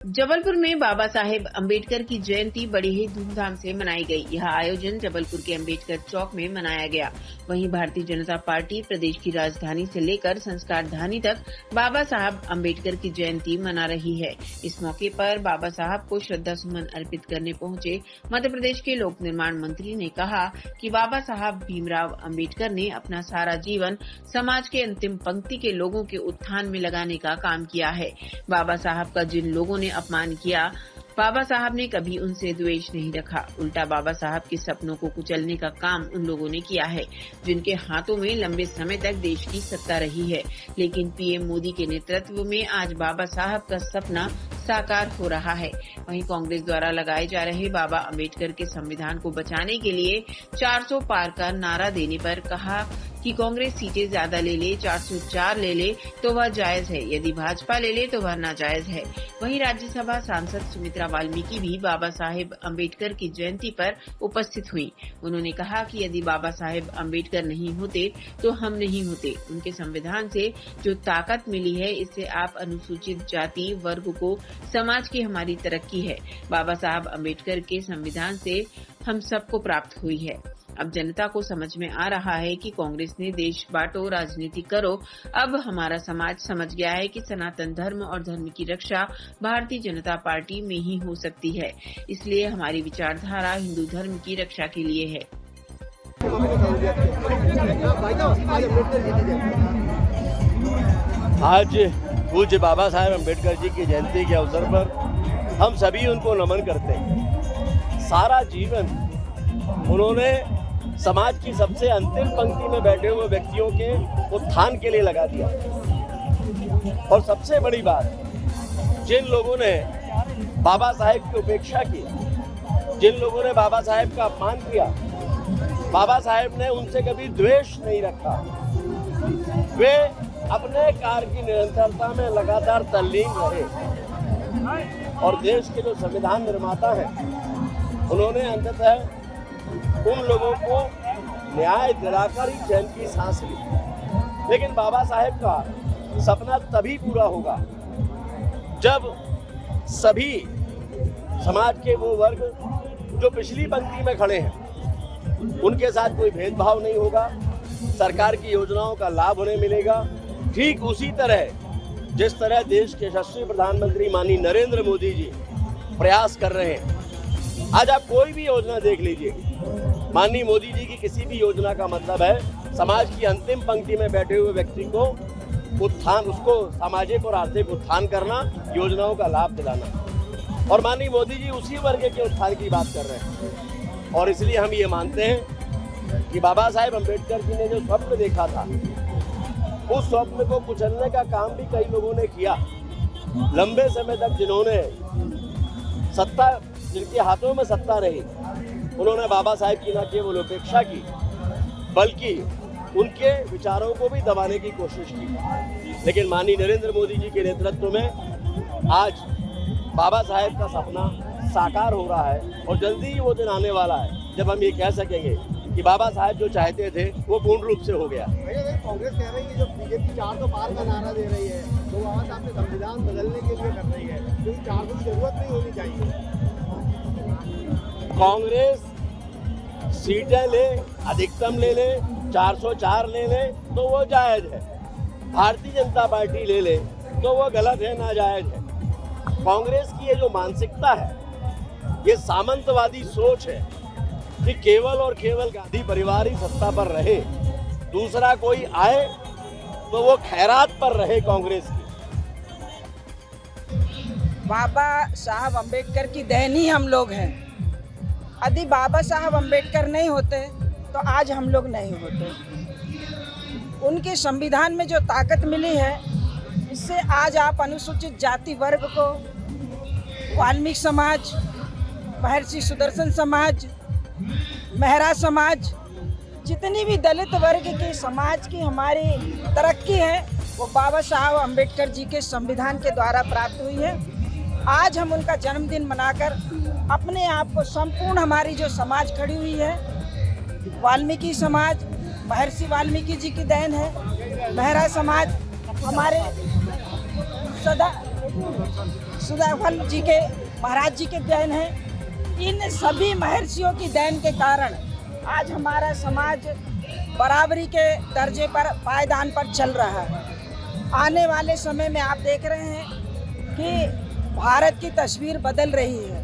जबलपुर में बाबा साहेब अम्बेडकर की जयंती बड़ी ही धूमधाम से मनाई गई। यह आयोजन जबलपुर के अम्बेडकर चौक में मनाया गया। वहीं भारतीय जनता पार्टी प्रदेश की राजधानी से लेकर संस्कारधानी तक बाबा साहब अम्बेडकर की जयंती मना रही है। इस मौके पर बाबा साहब को श्रद्धा सुमन अर्पित करने पहुंचे मध्य प्रदेश के लोक निर्माण मंत्री ने कहा कि बाबा साहब भीमराव अम्बेडकर ने अपना सारा जीवन समाज के अंतिम पंक्ति के लोगों के उत्थान में लगाने का काम किया है। बाबा साहब का जिन लोगों ने अपमान किया, बाबा साहब ने कभी उनसे द्वेष नहीं रखा। उल्टा बाबा साहब के सपनों को कुचलने का काम उन लोगों ने किया है जिनके हाथों में लंबे समय तक देश की सत्ता रही है। लेकिन पीएम मोदी के नेतृत्व में आज बाबा साहब का सपना साकार हो रहा है। वहीं कांग्रेस द्वारा लगाए जा रहे बाबा अम्बेडकर के संविधान को बचाने के लिए 400 पार का नारा देने पर कहा कि कांग्रेस सीटें ज्यादा ले ले, 404 ले ले तो वह जायज है, यदि भाजपा ले ले तो वह नाजायज है। वहीं राज्यसभा सांसद सुमित्रा वाल्मीकि भी बाबा साहेब अम्बेडकर की जयंती पर उपस्थित हुई। उन्होंने कहा कि यदि बाबा साहेब अम्बेडकर नहीं होते तो हम नहीं होते। उनके संविधान से जो ताकत मिली है, इससे आप अनुसूचित जाति वर्ग को समाज की हमारी तरक्की है। बाबा साहब अम्बेडकर के संविधान से हम सबको प्राप्त हुई है। अब जनता को समझ में आ रहा है कि कांग्रेस ने देश बांटो राजनीति करो। अब हमारा समाज समझ गया है कि सनातन धर्म और धर्म की रक्षा भारतीय जनता पार्टी में ही हो सकती है। इसलिए हमारी विचारधारा हिंदू धर्म की रक्षा के लिए है। आज पूज्य बाबा साहेब अम्बेडकर जी की जयंती के अवसर पर हम सभी उनको नमन करते हैं। सारा जीवन उन्होंने समाज की सबसे अंतिम पंक्ति में बैठे हुए व्यक्तियों के उत्थान के लिए लगा दिया। और सबसे बड़ी बात, जिन लोगों ने बाबा साहेब की उपेक्षा की, जिन लोगों ने बाबा साहेब का अपमान किया, बाबा साहेब ने उनसे कभी द्वेष नहीं रखा। वे अपने कार्य की निरंतरता में लगातार तल्लीन रहे और देश के जो संविधान निर्माता हैं, उन्होंने अंततः उन लोगों को न्याय दिलाकर ही चैन की सांस ली। लेकिन बाबा साहेब का सपना तभी पूरा होगा जब सभी समाज के वो वर्ग जो पिछली पंक्ति में खड़े हैं, उनके साथ कोई भेदभाव नहीं होगा। सरकार की योजनाओं का लाभ उन्हें मिलेगा। ठीक उसी तरह जिस तरह देश के यशस्वी प्रधानमंत्री माननीय नरेंद्र मोदी जी प्रयास कर रहे हैं। आज आप कोई भी योजना देख लीजिए, माननीय मोदी जी की किसी भी योजना का मतलब है समाज की अंतिम पंक्ति में बैठे हुए व्यक्ति को उत्थान, उसको सामाजिक और आर्थिक उत्थान करना, योजनाओं का लाभ दिलाना। और माननीय मोदी जी उसी वर्ग के उत्थान की बात कर रहे हैं। और इसलिए हम ये मानते हैं कि बाबा साहेब अम्बेडकर जी ने जो स्वप्न देखा था, उस स्वप्न को कुचलने का काम भी कई लोगों ने किया। लंबे समय तक जिन्होंने सत्ता, जिनके हाथों में सत्ता रही, उन्होंने बाबा साहेब की न केवल उपेक्षा की बल्कि उनके विचारों को भी दबाने की कोशिश की। लेकिन माननीय नरेंद्र मोदी जी के नेतृत्व में आज बाबा साहेब का सपना साकार हो रहा है और जल्दी ही वो दिन आने वाला है जब हम ये कह सकेंगे कि बाबा साहेब जो चाहते थे वो पूर्ण रूप से हो गया। कांग्रेस कह रही है जो बीजेपी 400 पार का नारा दे रही है, तो बाबा साहब ने संविधान बदलने के लिए कर रही है, तो 400 की जरूरत नहीं होनी चाहिए। कांग्रेस सीटें ले, अधिकतम ले ले, 404 ले ले तो वो जायज है। भारतीय जनता पार्टी ले ले तो वो गलत है, नाजायज है। कांग्रेस की ये जो मानसिकता है, ये सामंतवादी सोच है कि केवल और केवल गांधी परिवार ही सत्ता पर रहे, दूसरा कोई आए तो वो खैरात पर रहे कांग्रेस की। बाबा साहब अम्बेडकर की देन ही हम लोग हैं। यदि बाबा साहब अम्बेडकर नहीं होते तो आज हम लोग नहीं होते। उनके संविधान में जो ताकत मिली है, इससे आज आप अनुसूचित जाति वर्ग को, वाल्मीकि समाज, महर्षि सुदर्शन समाज, मेहरा समाज, जितनी भी दलित वर्ग के समाज की हमारी तरक्की है, वो बाबा साहब अम्बेडकर जी के संविधान के द्वारा प्राप्त हुई है। आज हम उनका जन्मदिन मनाकर अपने आप को संपूर्ण हमारी जो समाज खड़ी हुई है, वाल्मीकि समाज, महर्षि वाल्मीकि जी की देन है, मेहरा समाज हमारे सदा सुदाफल जी के महाराज जी के देन है। इन सभी महर्षियों की देन के कारण आज हमारा समाज बराबरी के दर्जे पर पायदान पर चल रहा है। आने वाले समय में आप देख रहे हैं कि भारत की तस्वीर बदल रही है।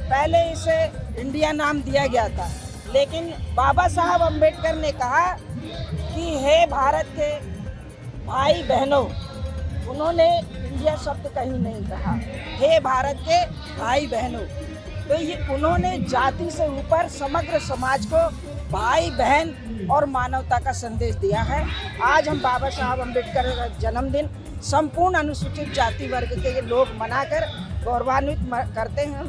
पहले इसे इंडिया नाम दिया गया था, लेकिन बाबा साहब अम्बेडकर ने कहा कि हे भारत के भाई बहनों, उन्होंने इंडिया शब्द कहीं नहीं कहा, हे भारत के भाई बहनों। तो ये उन्होंने जाति से ऊपर समग्र समाज को भाई बहन और मानवता का संदेश दिया है। आज हम बाबा साहब अम्बेडकर का जन्मदिन संपूर्ण अनुसूचित जाति वर्ग के लोग मनाकर गौरवान्वित करते हैं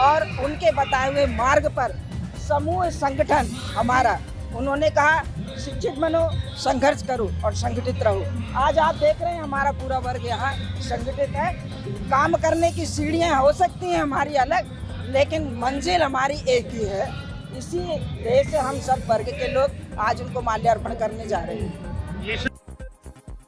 और उनके बताए हुए मार्ग पर समूह संगठन हमारा, उन्होंने कहा शिक्षित बनो, संघर्ष करो और संगठित रहो। आज आप देख रहे हैं हमारा पूरा वर्ग यहाँ संगठित है। काम करने की सीढ़ियाँ हो सकती हैं हमारी अलग, लेकिन मंजिल हमारी एक ही है। इसी ध्येय से हम सब वर्ग के लोग आज उनको माल्यार्पण करने जा रहे हैं।